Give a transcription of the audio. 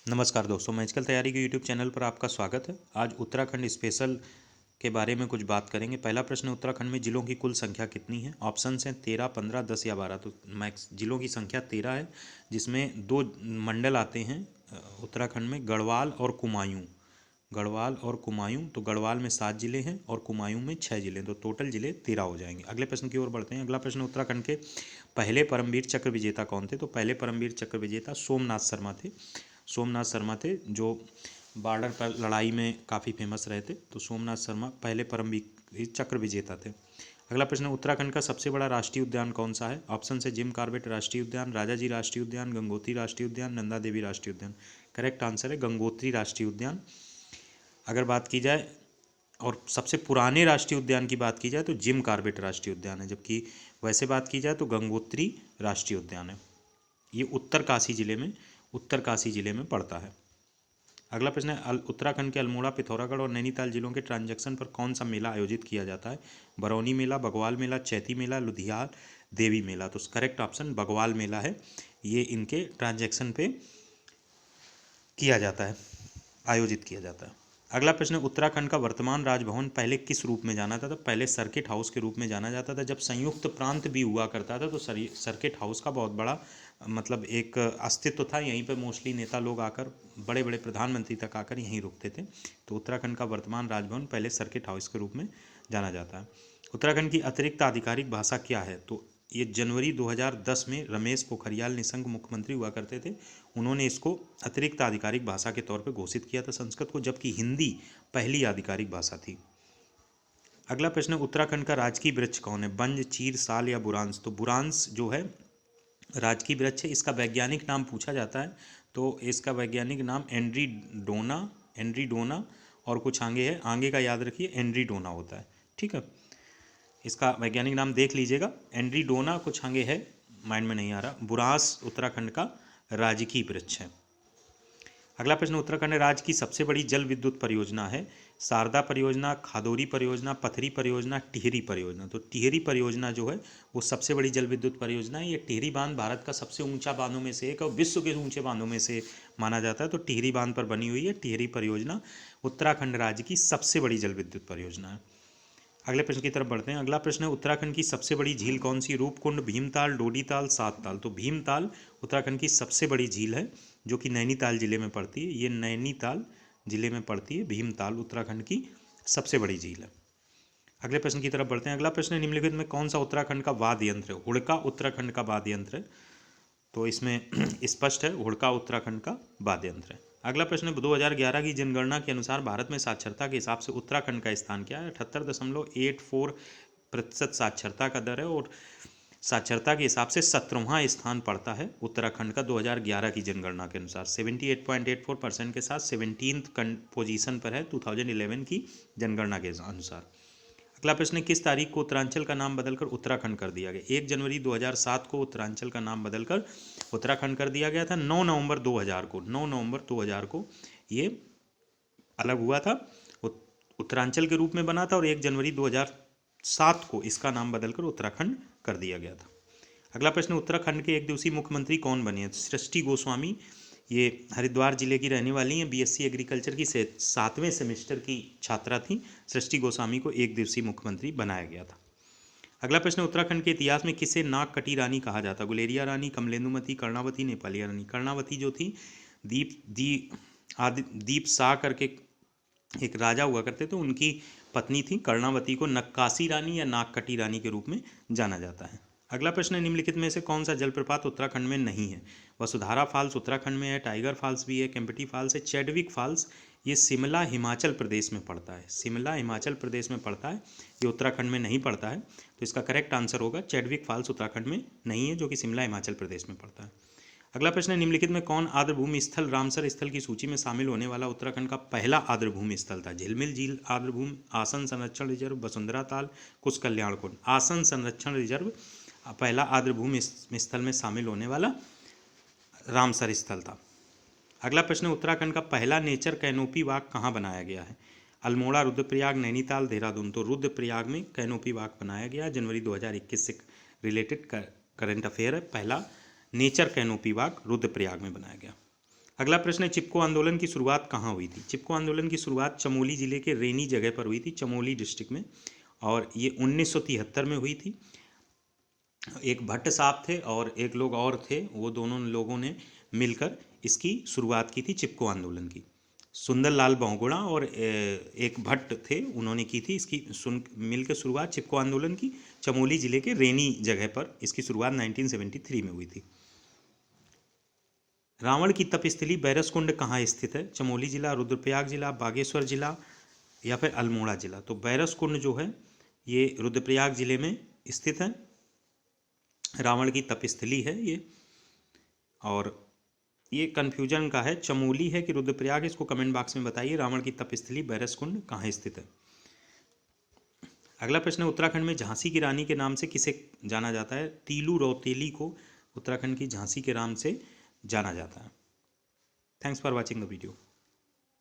नमस्कार दोस्तों, मैजिकल तैयारी के यूट्यूब चैनल पर आपका स्वागत है। आज उत्तराखंड स्पेशल के बारे में कुछ बात करेंगे। पहला प्रश्न, उत्तराखंड में जिलों की कुल संख्या कितनी है? ऑप्शंस हैं 13, 15, 10 या 12। तो मैक्स जिलों की संख्या 13 है, जिसमें दो मंडल आते हैं उत्तराखंड में, गढ़वाल और कुमायूं। गढ़वाल और कुमायूं, तो गढ़वाल में 7 जिले हैं और कुमायूं में 6 जिले, तो टोटल जिले 13 हो जाएंगे। अगले प्रश्न की ओर बढ़ते हैं। अगला प्रश्न, उत्तराखंड के पहले परमवीर चक्र विजेता कौन थे? तो पहले परमवीर चक्र विजेता सोमनाथ शर्मा थे। सोमनाथ शर्मा थे, जो बॉर्डर पर लड़ाई में काफ़ी फेमस रहे थे। तो सोमनाथ शर्मा पहले परमवीर चक्र विजेता थे। अगला प्रश्न, उत्तराखंड का सबसे बड़ा राष्ट्रीय उद्यान कौन सा है? ऑप्शन है जिम कॉर्बेट राष्ट्रीय उद्यान, राजाजी राष्ट्रीय उद्यान, गंगोत्री राष्ट्रीय उद्यान, नंदा देवी राष्ट्रीय उद्यान। करेक्ट आंसर है गंगोत्री राष्ट्रीय उद्यान। अगर बात की जाए और सबसे पुराने राष्ट्रीय उद्यान की बात की जाए तो जिम कॉर्बेट राष्ट्रीय उद्यान है, जबकि वैसे बात की जाए तो गंगोत्री राष्ट्रीय उद्यान है। ये उत्तरकाशी जिले में पड़ता है। अगला प्रश्न है, उत्तराखंड के अल्मोड़ा, पिथौरागढ़ और नैनीताल जिलों के ट्रांजैक्शन पर कौन सा मेला आयोजित किया जाता है? बरौनी मेला, बगवाल मेला, चैती मेला, लुधियाल देवी मेला। तो करेक्ट ऑप्शन बगवाल मेला है। ये इनके ट्रांजैक्शन पे किया जाता है, आयोजित किया जाता है। अगला प्रश्न, उत्तराखंड का वर्तमान राजभवन पहले किस रूप में जाना जाता था? पहले सर्किट हाउस के रूप में जाना जाता था। जब संयुक्त प्रांत भी हुआ करता था तो सर्किट हाउस का बहुत बड़ा मतलब एक अस्तित्व था। यहीं पर मोस्टली नेता लोग आकर, बड़े बड़े प्रधानमंत्री तक आकर यहीं रुकते थे। तो उत्तराखंड का वर्तमान राजभवन पहले सर्किट हाउस के रूप में जाना जाता है। उत्तराखंड की अतिरिक्त आधिकारिक भाषा क्या है? तो ये जनवरी 2010 में रमेश पोखरियाल निशंक मुख्यमंत्री हुआ करते थे, उन्होंने इसको अतिरिक्त आधिकारिक भाषा के तौर पर घोषित किया था संस्कृत को, जबकि हिंदी पहली आधिकारिक भाषा थी। अगला प्रश्न, उत्तराखंड का राजकीय वृक्ष कौन है? बंज, चीर, साल या बुरांस? तो बुरांस जो है राजकीय वृक्ष है। इसका वैज्ञानिक नाम पूछा जाता है तो इसका वैज्ञानिक नाम एंड्रीडोना और कुछ आगे का याद रखिए, एंड्रीडोना होता है। ठीक है, इसका वैज्ञानिक नाम देख लीजिएगा, एंड्रीडोना कुछ आगे है, माइंड में नहीं आ रहा। बुरांस उत्तराखंड का राजकीय वृक्ष है। अगला प्रश्न, उत्तराखंड राज्य की सबसे बड़ी जल विद्युत परियोजना है? शारदा परियोजना, खादोरी परियोजना, पथरी परियोजना, टिहरी परियोजना। तो टिहरी परियोजना जो है वो सबसे बड़ी जल विद्युत परियोजना है। ये टिहरी बांध भारत का सबसे ऊंचा बांधों में से एक और विश्व के ऊंचे बांधों में से माना जाता है। तो टिहरी बांध पर बनी हुई है टिहरी परियोजना, उत्तराखंड राज्य की सबसे बड़ी जल विद्युत परियोजना है। अगले प्रश्न की तरफ बढ़ते हैं। अगला प्रश्न है, उत्तराखंड की सबसे बड़ी झील कौन सी? रूपकुंड, भीमताल, डोडीताल, सातताल। तो भीमताल उत्तराखंड की सबसे बड़ी झील है, जो कि नैनीताल जिले में पड़ती है। ये नैनीताल जिले में पड़ती है भीमताल, उत्तराखंड की सबसे बड़ी झील है। अगले प्रश्न की तरफ बढ़ते हैं। अगला प्रश्न है, निम्नलिखित में कौन सा उत्तराखंड का वाद्य यंत्र है? हुड़का उत्तराखंड का वाद्य यंत्र है। तो इसमें स्पष्ट है, हुड़का उत्तराखंड का वाद्य यंत्र है। अगला प्रश्न, 2011 की जनगणना के अनुसार भारत में साक्षरता के हिसाब से उत्तराखंड का स्थान क्या है? 78.84% साक्षरता का दर है और साक्षरता के हिसाब से 17वां स्थान पड़ता है उत्तराखंड का 2011 की जनगणना के अनुसार। 78.84% के साथ 17th पोजीशन पर है 2011 की जनगणना के अनुसार। अगला प्रश्न, किस तारीख को उत्तरांचल का नाम बदलकर उत्तराखंड कर दिया गया? 1 जनवरी 2007 को उत्तरांचल का नाम बदलकर उत्तराखंड कर दिया गया था। 9 नवंबर 2000 को ये अलग हुआ था, उत्तरांचल के रूप में बना था, और 1 जनवरी 2007 को इसका नाम बदलकर उत्तराखंड कर दिया गया था। अगला प्रश्न, उत्तराखंड के एक दिवसीय मुख्यमंत्री कौन बने हैं? सृष्टि गोस्वामी, ये हरिद्वार जिले की रहने वाली हैं, बीएससी एग्रीकल्चर की 7वें सेमेस्टर की छात्रा थी। सृष्टि गोस्वामी को एक दिवसीय मुख्यमंत्री बनाया गया था। अगला प्रश्न, उत्तराखंड के इतिहास में किसे नाग कटी रानी कहा जाता? गुलेरिया रानी, कमलेंदुमती, कर्णावती, नेपाली रानी। कर्णावती जो थी, दीप शाह करके एक राजा हुआ करते थे, उनकी पत्नी थी कर्णावती को नक्काशी रानी या नागकटी रानी के रूप में जाना जाता है। अगला प्रश्न है, निम्नलिखित में से कौन सा जलप्रपात उत्तराखंड में नहीं है? वसुधारा फॉल्स उत्तराखंड में है, टाइगर फॉल्स भी है, केम्प्टी फॉल्स है, चैडविक फॉल्स ये शिमला हिमाचल प्रदेश में पड़ता है। शिमला हिमाचल प्रदेश में पड़ता है, ये उत्तराखंड में नहीं पड़ता है। तो इसका करेक्ट आंसर होगा चैडविक फॉल्स उत्तराखंड में नहीं है, जो कि शिमला हिमाचल प्रदेश में पड़ता है। अगला प्रश्न है, निम्नलिखित में कौन आर्द्रभूमि स्थल रामसर स्थल की सूची में शामिल होने वाला उत्तराखंड का पहला आर्द्रभूमि स्थल था? झिलमिल झील आर्द्रभूमि, आसन संरक्षण रिजर्व, वसुंधरा ताल, कुछ कल्याण कुंड। आसन संरक्षण रिजर्व पहला आर्द्रभूमि स्थल में शामिल होने वाला रामसर स्थल था। अगला प्रश्न, उत्तराखंड का पहला नेचर कैनोपी वॉक कहाँ बनाया गया है? अल्मोड़ा, रुद्रप्रयाग, नैनीताल, देहरादून। तो रुद्रप्रयाग में कैनोपी वॉक बनाया गया, जनवरी 2021 से रिलेटेड करंट अफेयर है। पहला नेचर कैनोपी वॉक रुद्रप्रयाग में बनाया गया। अगला प्रश्न है, चिपको आंदोलन की शुरुआत कहाँ हुई थी? चिपको आंदोलन की शुरुआत चमोली जिले के रेनी जगह पर हुई थी, चमोली डिस्ट्रिक्ट में, और ये 1973 में हुई थी। एक भट्ट साहब थे और एक लोग और थे, वो दोनों लोगों ने मिलकर इसकी शुरुआत की थी, चिपको आंदोलन की। सुंदरलाल बहुगुणा और एक भट्ट थे, उन्होंने की थी इसकी मिलकर शुरुआत चिपको आंदोलन की। चमोली जिले के रेनी जगह पर इसकी शुरुआत 1973 में हुई थी। रावण की तपस्थली बैरसकुंड कहाँ स्थित है? चमोली जिला, रुद्रप्रयाग जिला, बागेश्वर जिला या फिर अल्मोड़ा जिला। तो बैरसकुंड जो है ये रुद्रप्रयाग जिले में स्थित है, रावण की तपस्थली है ये। और ये कन्फ्यूजन का है, चमोली है कि रुद्रप्रयाग, इसको कमेंट बॉक्स में बताइए। रावण की तपस्थली बैरसकुंड कहाँ स्थित है? अगला प्रश्न है, उत्तराखंड में झांसी की रानी के नाम से किसे जाना जाता है? तीलू रौतेली को उत्तराखंड की झांसी के नाम से जाना जाता है। Thanks for watching the video.